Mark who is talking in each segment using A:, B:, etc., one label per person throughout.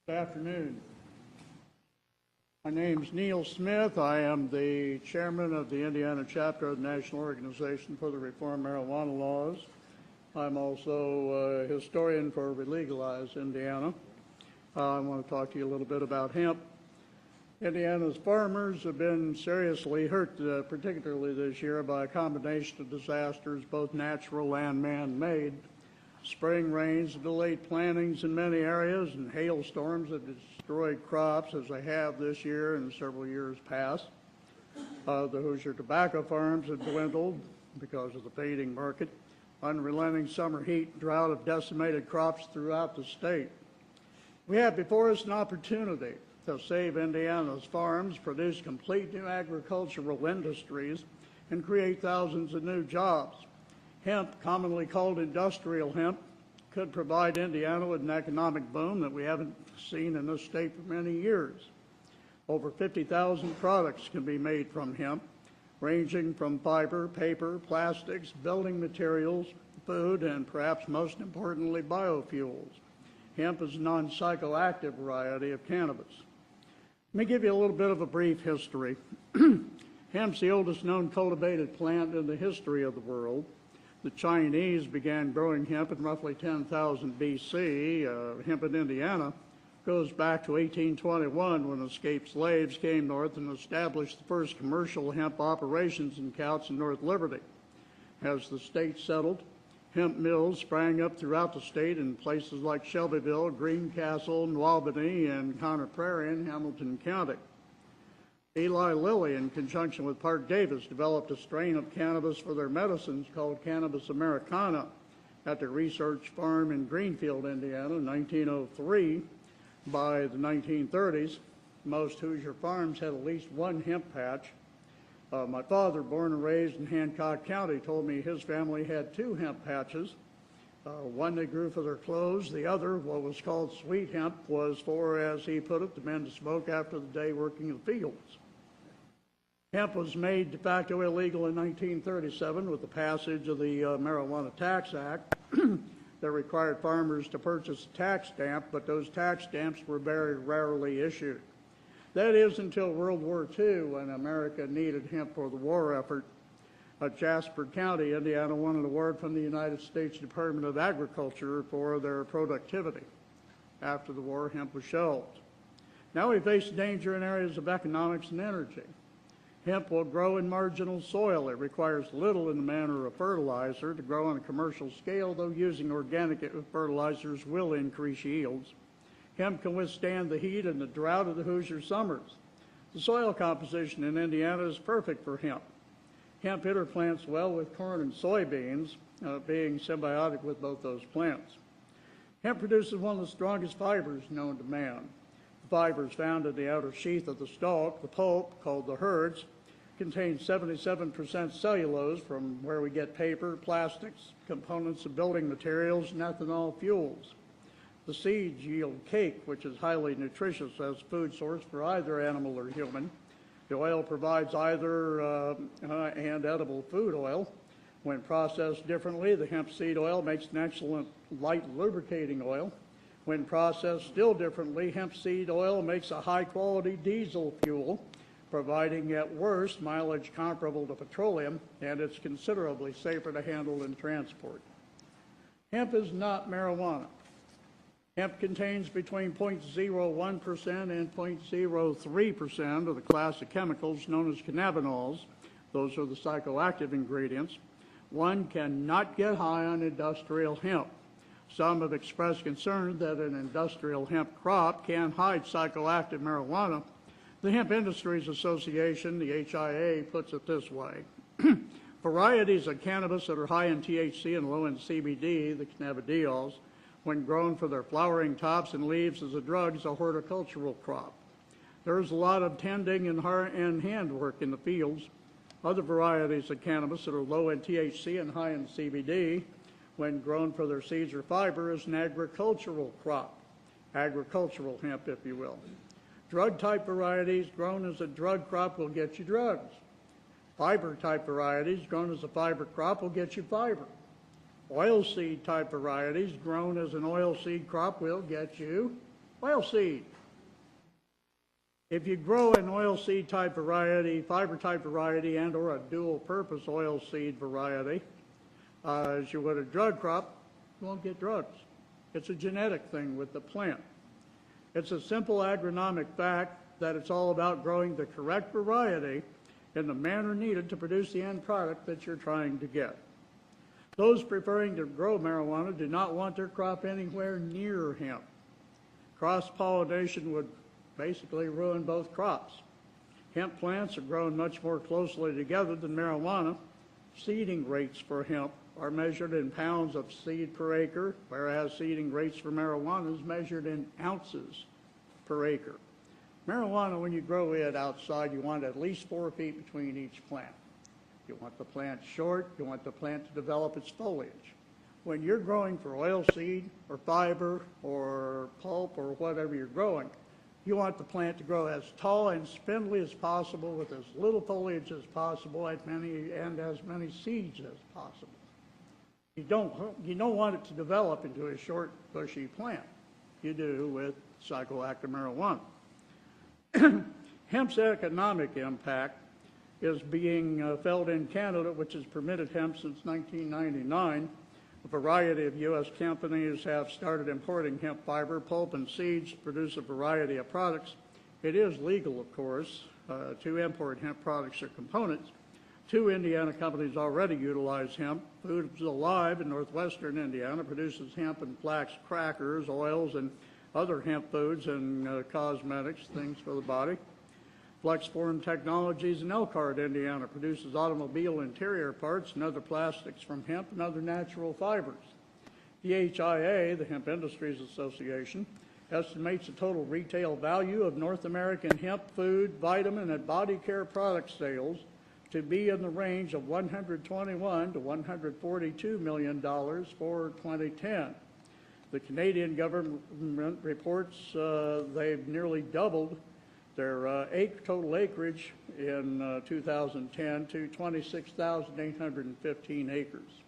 A: Good afternoon. My name is Neal Smith. I am the chairman of the Indiana chapter of the National Organization for the Reform Marijuana Laws. I'm also a historian for Relegalize Indiana. I want to talk to you a little bit about hemp. Indiana's farmers have been seriously hurt, particularly this year, by a combination of disasters, both natural and man-made. Spring rains have delayed plantings in many areas, and hailstorms have destroyed crops as they have this year and several years past. The Hoosier tobacco farms have dwindled because of the fading market. Unrelenting summer heat and drought have decimated crops throughout the state. We have before us an opportunity to save Indiana's farms, produce complete new agricultural industries, and create thousands of new jobs. Hemp, commonly called industrial hemp, could provide Indiana with an economic boom that we haven't seen in this state for many years. Over 50,000 products can be made from hemp, ranging from fiber, paper, plastics, building materials, food, and perhaps most importantly, biofuels. Hemp is a non-psychoactive variety of cannabis. Let me give you a little bit of a brief history. Hemp's the oldest known cultivated plant in the history of the world. The Chinese began growing hemp in roughly 10,000 BC. Hemp in Indiana goes back to 1821 when escaped slaves came north and established the first commercial hemp operations in Couts and North Liberty. As the state settled, hemp mills sprang up throughout the state in places like Shelbyville, Greencastle, Albany, and Conner Prairie in Hamilton County. Eli Lilly, in conjunction with Park Davis, developed a strain of cannabis for their medicines called Cannabis Americana at their research farm in Greenfield, Indiana, in 1903. By the 1930s, most Hoosier farms had at least one hemp patch. My father, born and raised in Hancock County, told me his family had two hemp patches. One they grew for their clothes. The other, what was called sweet hemp, was for, as he put it, the men to smoke after the day working in the fields. Hemp was made de facto illegal in 1937 with the passage of the Marijuana Tax Act that required farmers to purchase a tax stamp, but those tax stamps were very rarely issued. That is until World War II, when America needed hemp for the war effort. Jasper County, Indiana, won an award from the United States Department of Agriculture for their productivity. After the war, hemp was shelved. Now we face danger in areas of economics and energy. Hemp will grow in marginal soil. It requires little in the manner of fertilizer to grow on a commercial scale, though using organic fertilizers will increase yields. Hemp can withstand the heat and the drought of the Hoosier summers. The soil composition in Indiana is perfect for hemp. Hemp interplants well with corn and soybeans, being symbiotic with both those plants. Hemp produces one of the strongest fibers known to man. The fibers found in the outer sheath of the stalk, the pulp, called the herds, contains 77% cellulose, from where we get paper, plastics, components of building materials, and ethanol fuels. The seeds yield cake, which is highly nutritious as a food source for either animal or human. The oil provides either and edible food oil. When processed differently, the hemp seed oil makes an excellent light lubricating oil. When processed still differently, hemp seed oil makes a high-quality diesel fuel, providing at worst mileage comparable to petroleum, and it's considerably safer to handle and transport. Hemp is not marijuana. Hemp contains between 0.01% and 0.03% of the class of chemicals known as cannabinoids. Those are the psychoactive ingredients. One cannot get high on industrial hemp. Some have expressed concern that an industrial hemp crop can hide psychoactive marijuana. The Hemp Industries Association, the HIA, puts it this way. Varieties of cannabis that are high in THC and low in CBD, the cannabidiols, when grown for their flowering tops and leaves as a drug, is a horticultural crop. There is a lot of tending and handwork in the fields. Other varieties of cannabis that are low in THC and high in CBD, when grown for their seeds or fiber, is an agricultural crop, agricultural hemp, if you will. Drug-type varieties grown as a drug crop will get you drugs. Fiber-type varieties grown as a fiber crop will get you fiber. Oilseed type varieties grown as an oilseed crop will get you Oilseed. If you grow an oilseed type variety, fiber type variety, and or a dual purpose oilseed variety, as you would a drug crop, you won't get drugs. It's a genetic thing with the plant. It's a simple agronomic fact that it's all about growing the correct variety in the manner needed to produce the end product that you're trying to get. Those preferring to grow marijuana do not want their crop anywhere near hemp. Cross-pollination would basically ruin both crops. Hemp plants are grown much more closely together than marijuana. Seeding rates for hemp are measured in pounds of seed per acre, whereas seeding rates for marijuana is measured in ounces per acre. Marijuana, when you grow it outside, you want at least 4 feet between each plant. You want the plant short, you want the plant to develop its foliage. When you're growing for oilseed or fiber or pulp or whatever you're growing, you want the plant to grow as tall and spindly as possible with as little foliage as possible and as many seeds as possible. You don't want it to develop into a short, bushy plant. You do with psychoactive marijuana. Hemp's economic impact is being felt in Canada, which has permitted hemp since 1999. A variety of U.S. companies have started importing hemp fiber, pulp, and seeds to produce a variety of products. It is legal, of course, to import hemp products or components. 2 Indiana companies already utilize hemp. Foods Alive in northwestern Indiana produces hemp and flax crackers, oils, and other hemp foods and cosmetics, things for the body. Flexform Technologies in Elkhart, Indiana, produces automobile interior parts and other plastics from hemp and other natural fibers. The HIA, the Hemp Industries Association, estimates the total retail value of North American hemp food, vitamin, and body care product sales to be in the range of $121 to $142 million for 2010. The Canadian government reports they've nearly doubled their total acreage in 2010 to 26,815 acres.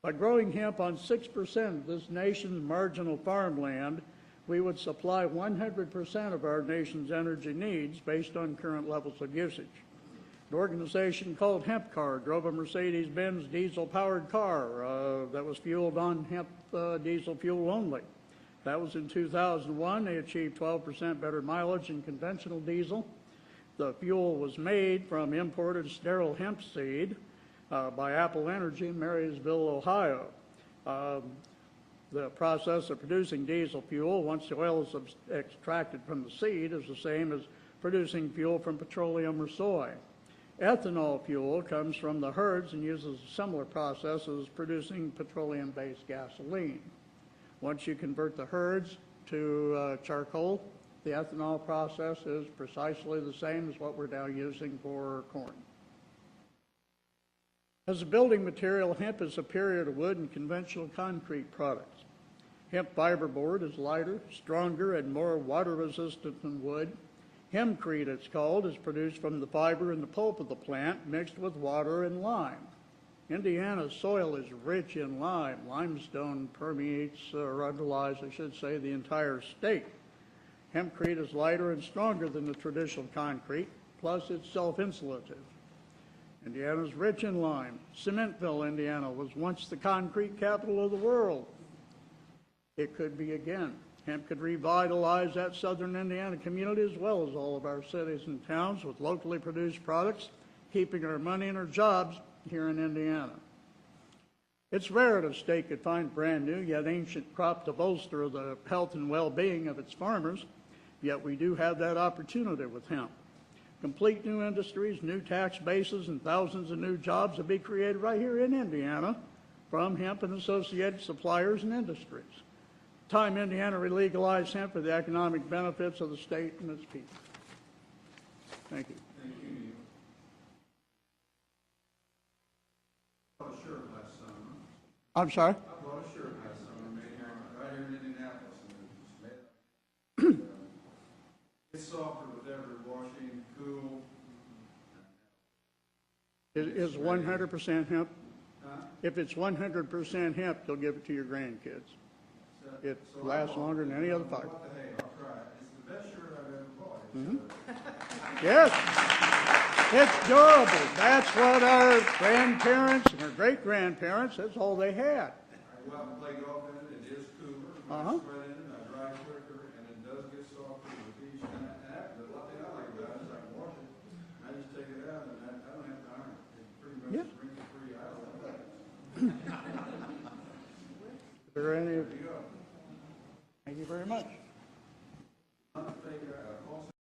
A: By growing hemp on 6% of this nation's marginal farmland, we would supply 100% of our nation's energy needs based on current levels of usage. An organization called Hemp Car drove a Mercedes-Benz diesel-powered car that was fueled on hemp diesel fuel only. That was in 2001. They achieved 12% better mileage than conventional diesel. The fuel was made from imported sterile hemp seed by Apple Energy in Marysville, Ohio. The process of producing diesel fuel, once the oil is extracted from the seed, is the same as producing fuel from petroleum or soy. Ethanol fuel comes from the herds and uses a similar process as producing petroleum-based gasoline. Once you convert the herds to charcoal, the ethanol process is precisely the same as what we're now using for corn. As a building material, hemp is superior to wood and conventional concrete products. Hemp fiberboard is lighter, stronger, and more water-resistant than wood. Hempcrete, it's called, is produced from the fiber and the pulp of the plant mixed with water and lime. Indiana's soil is rich in lime. Limestone permeates, or underlies, I should say, the entire state. Hempcrete is lighter and stronger than the traditional concrete, plus it's self-insulative. Indiana's rich in lime. Cementville, Indiana, was once the concrete capital of the world. It could be again. Hemp could revitalize that southern Indiana community as well as all of our cities and towns with locally produced products, keeping our money and our jobs here in Indiana. It's rare that a state could find brand new yet ancient crop to bolster the health and well-being of its farmers, yet we do have that opportunity with hemp. Complete new industries, new tax bases, and thousands of new jobs will be created right here in Indiana from hemp and associated suppliers and industries. Time Indiana legalized hemp for the economic benefits of the state and its people. Thank you.
B: Thank you, Neal. I bought a shirt last summer.
A: I'm sorry?
B: I bought a shirt last summer made here, right here in Indianapolis. And it's softer with every washing, cool.
A: It is 100% hemp.
B: Huh?
A: If it's 100% hemp, they'll give it to your grandkids.
B: So
A: It lasts longer than any other fiber.
B: Hey, I'll try it. It's the best shirt I've ever bought.
A: Yes, it's durable. That's what our grandparents and our great-grandparents, that's all they had.
B: I go out and play golf in it. It is cooler.
A: Uh-huh.
B: I sweat in it. I dry quicker, and it does get softer with each. And the one thing I like about it is I can wash it. I just take it out, and I don't have to iron it. It's pretty much
A: Yeah.
B: wrinkle-free. I love that.
A: Is there any?
B: There you go.
A: Thank you very much.